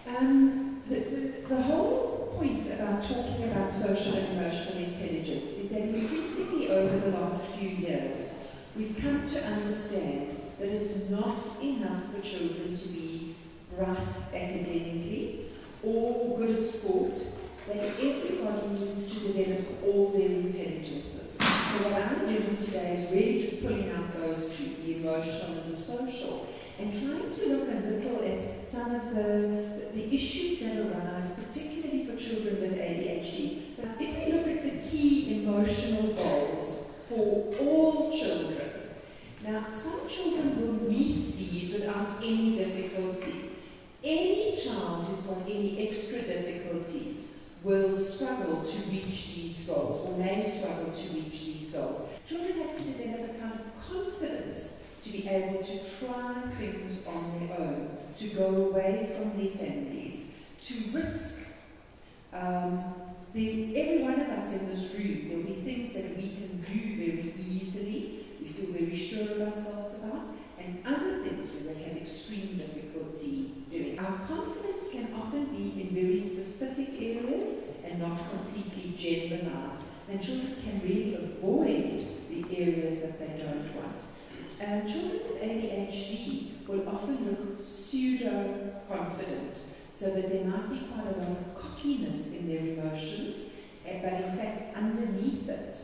The whole point about talking about social and emotional intelligence is that increasingly over the last few years, we've come to understand that it's not enough for children to be bright academically or good at sport, that everybody needs to develop all their intelligences. So what I'm doing today is really just pulling out those two, the emotional and the social, and trying to look a little at some of the issues that arise, particularly for children with ADHD. Now, if we look at the key emotional goals for all children, now some children will meet these without any difficulty. Any child who's got any extra difficulties will struggle to reach these goals, or may struggle to reach these goals. Children have to develop a kind of confidence to be able to try things on their own, to go away from their families, to risk. Every one of us in this room, there will be things that we can do very easily, we feel very sure of ourselves about, and other things we will have extreme difficulty doing. Our confidence can often be in very specific areas and not completely generalized, and children can really avoid the areas that they don't want. Children with ADHD will often look pseudo-confident, so that there might be quite a lot of cockiness in their emotions, but in fact underneath it,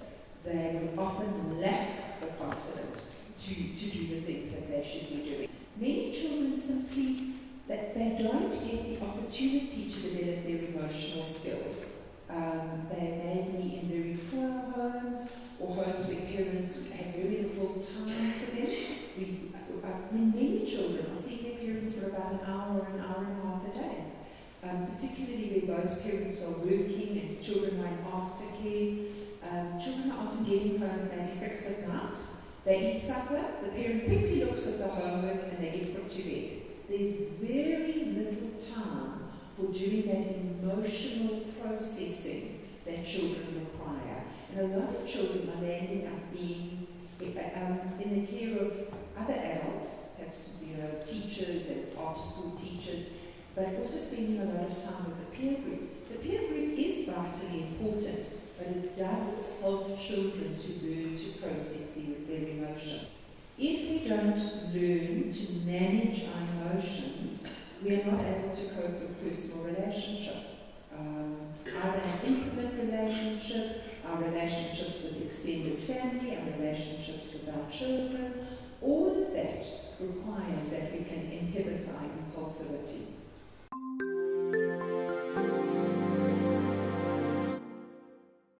they will often lack the confidence to do the things that they should be doing. Many children simply, that they don't get the opportunity to develop their emotional skills. They may be in very poor homes, or homes where parents have very little time for them. Many children will see their parents for about an hour and a half a day, particularly where both parents are working and children are in aftercare. Children are often getting home at maybe 6 at night. They eat supper, the parent quickly looks at the homework, and they get put to bed. There's very little time for doing that emotional processing that children require. And a lot of children are landing up being in the care of other adults, perhaps teachers and after-school teachers, but also spending a lot of time with the peer group. The peer group is vitally important, but it doesn't help children to learn to process their emotions. If we don't learn to manage our emotions, we are not able to cope with personal relationships. Our intimate relationship, our relationships with extended family, our relationships with our children, all of that requires that we can inhibit our impulsivity.